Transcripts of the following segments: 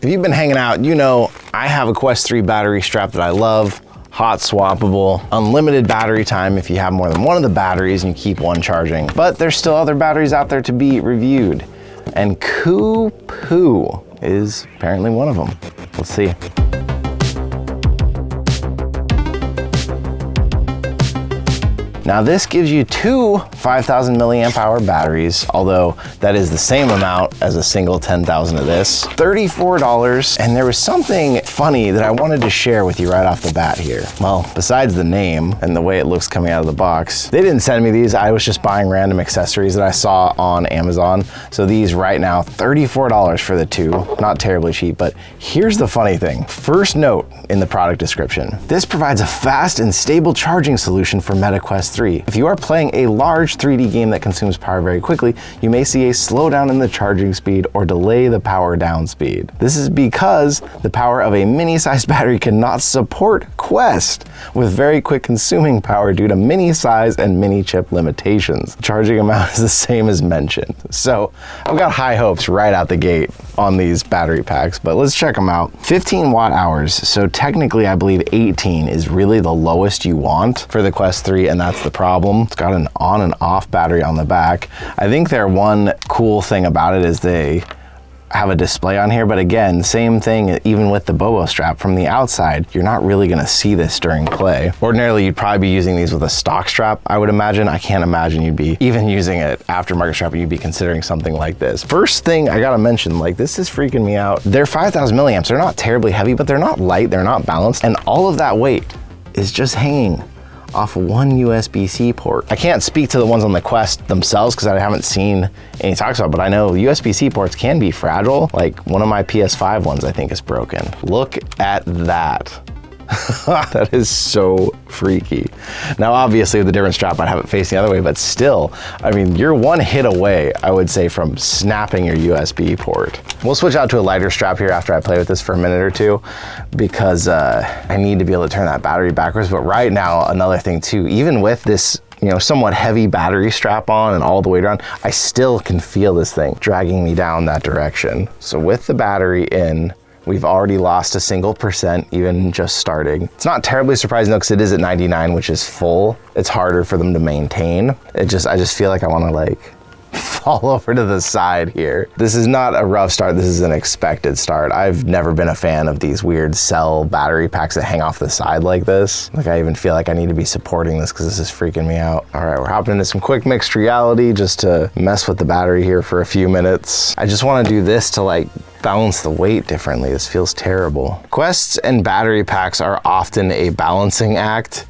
If you've been hanging out, you know I have a Quest 3 battery strap that I love. Hot swappable, unlimited battery time if you have more than one of the batteries and you keep one charging. But there's still other batteries out there to be reviewed. And coooPOO is apparently one of them. Let's see. Now this gives you two 5,000 milliamp hour batteries, although that is the same amount as a single 10,000 of this. $34, and there was something funny that I wanted to share with you right off the bat here. Well, besides the name and the way it looks coming out of the box, they didn't send me these. I was just buying random accessories that I saw on Amazon. So these right now, $34 for the two, not terribly cheap, but here's the funny thing. First note in the product description, this provides a fast and stable charging solution for Meta Quest 3. If you are playing a large 3D game that consumes power very quickly, you may see a slowdown in the charging speed or delay the power down speed. This is because the power of a mini-sized battery cannot support Quest with very quick consuming power due to mini size and mini chip limitations. Charging amount is the same as mentioned. So I've got high hopes right out the gate on these battery packs, but let's check them out. 15 watt hours. So technically I believe 18 is really the lowest you want for the Quest 3, and that's the problem. It's got an on and off battery on the back. I think their one cool thing about it is they have a display on here, but again, same thing even with the Bobo strap. From the outside, you're not really gonna see this during play. Ordinarily, you'd probably be using these with a stock strap, I would imagine. I can't imagine you'd be even using an aftermarket strap, you'd be considering something like this. First thing I gotta mention, like, this is freaking me out. They're 5,000 milliamps. They're not terribly heavy, but they're not light, they're not balanced, and all of that weight is just hanging off one USB-C port. I can't speak to the ones on the Quest themselves because I haven't seen any talks about it, but I know USB-C ports can be fragile. Like one of my PS5 ones I think is broken. Look at that. That is so freaky. Now obviously with the different strap I'd have it facing the other way, but still, I mean, you're one hit away, I would say, from snapping your USB port. We'll switch out to a lighter strap here after I play with this for a minute or two, because I need to be able to turn that battery backwards. But right now, another thing too, even with this, you know, somewhat heavy battery strap on and all the weight around, I still can feel this thing dragging me down that direction. So with the battery in, we've already lost a single percent, even just starting. It's not terribly surprising though, because it is at 99, which is full. It's harder for them to maintain. I just feel like I wanna like fall over to the side here. This is not a rough start, this is an expected start. I've never been a fan of these weird cell battery packs that hang off the side like this. Like I even feel like I need to be supporting this because this is freaking me out. All right, we're hopping into some quick mixed reality just to mess with the battery here for a few minutes. I just wanna do this to like balance the weight differently. This feels terrible. Quests and battery packs are often a balancing act,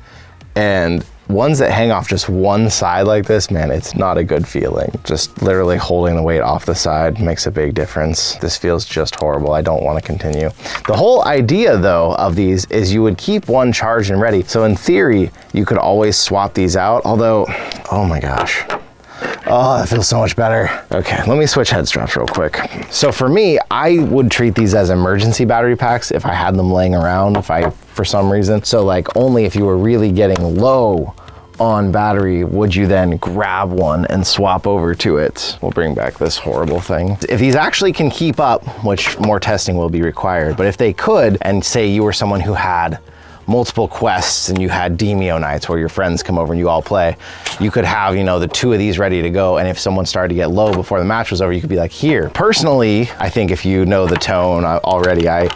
and ones that hang off just one side like this, man, it's not a good feeling. Just literally holding the weight off the side makes a big difference. This feels just horrible. I don't want to continue. The whole idea though of these is you would keep one charged and ready. So in theory, you could always swap these out, although, oh my gosh. Oh, that feels so much better. Okay, let me switch head straps real quick. So for me, I would treat these as emergency battery packs if I had them laying around, for some reason. So like only if you were really getting low on battery would you then grab one and swap over to it. We'll bring back this horrible thing. If these actually can keep up, which more testing will be required, but if they could, and say you were someone who had multiple quests and you had Demio nights where your friends come over and you all play, you could have, you know, the two of these ready to go, and if someone started to get low before the match was over, you could be like, here. Personally, I think if you know the tone already, I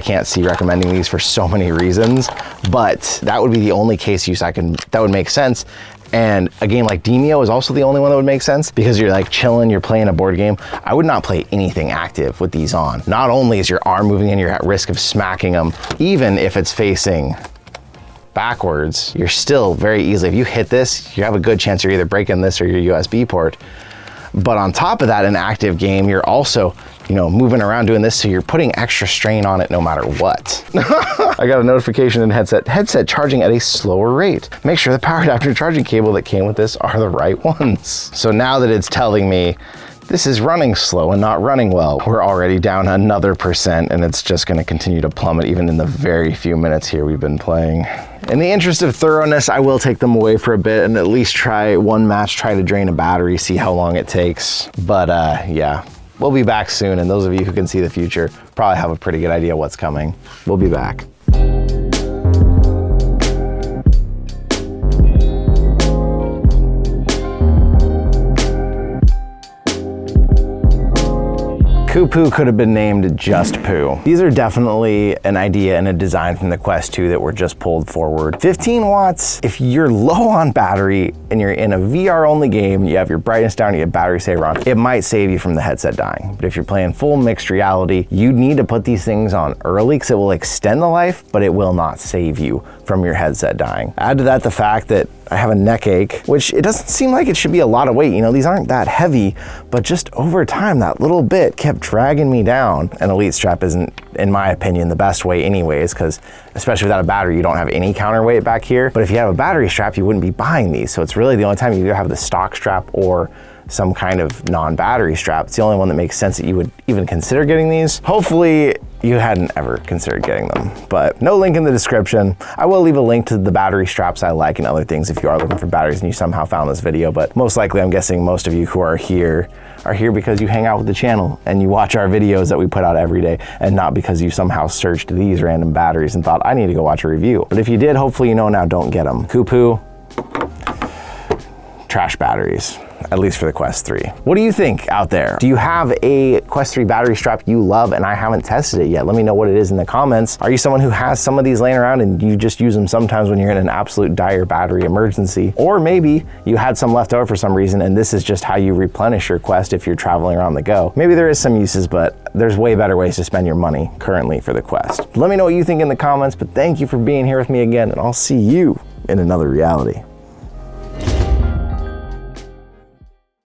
can't see recommending these for so many reasons, but that would be the only case use that would make sense. And a game like Demio is also the only one that would make sense because you're like chilling, you're playing a board game. I would not play anything active with these on. Not only is your arm moving and you're at risk of smacking them, even if it's facing backwards, you're still very easily, if you hit this, you have a good chance you're either breaking this or your USB port. But on top of that, in active game, you're also, you know, moving around doing this, so you're putting extra strain on it no matter what. I got a notification in headset charging at a slower rate. Make sure the power adapter charging cable that came with this are the right ones. So now that it's telling me this is running slow and not running well, we're already down another percent, and it's just gonna continue to plummet even in the very few minutes here we've been playing. In the interest of thoroughness, I will take them away for a bit and at least try one match, try to drain a battery, see how long it takes. But yeah, we'll be back soon, and those of you who can see the future probably have a pretty good idea what's coming. We'll be back. coooPOO could have been named just Poo. These are definitely an idea and a design from the Quest 2 that were just pulled forward. 15 watts, if you're low on battery and you're in a VR only game, you have your brightness down, you have battery saver on, it might save you from the headset dying. But if you're playing full mixed reality, you need to put these things on early because it will extend the life, but it will not save you from your headset dying. Add to that the fact that I have a neck ache, which it doesn't seem like it should be a lot of weight. You know, these aren't that heavy, but just over time, that little bit kept dragging me down. An Elite strap isn't, in my opinion, the best way anyways, because especially without a battery, you don't have any counterweight back here. But if you have a battery strap, you wouldn't be buying these. So it's really the only time you either have the stock strap or some kind of non-battery strap. It's the only one that makes sense that you would even consider getting these. Hopefully you hadn't ever considered getting them, but no link in the description. I will leave a link to the battery straps I like and other things if you are looking for batteries and you somehow found this video, but most likely I'm guessing most of you who are here because you hang out with the channel and you watch our videos that we put out every day, and not because you somehow searched these random batteries and thought, I need to go watch a review. But if you did, hopefully you know now, don't get them. coooPOO, trash batteries, at least for the Quest 3. What do you think out there? Do you have a Quest 3 battery strap you love and I haven't tested it yet? Let me know what it is in the comments. Are you someone who has some of these laying around and you just use them sometimes when you're in an absolute dire battery emergency? Or maybe you had some left over for some reason and this is just how you replenish your Quest if you're traveling around the go. Maybe there is some uses, but there's way better ways to spend your money currently for the Quest. Let me know what you think in the comments, but thank you for being here with me again, and I'll see you in another reality.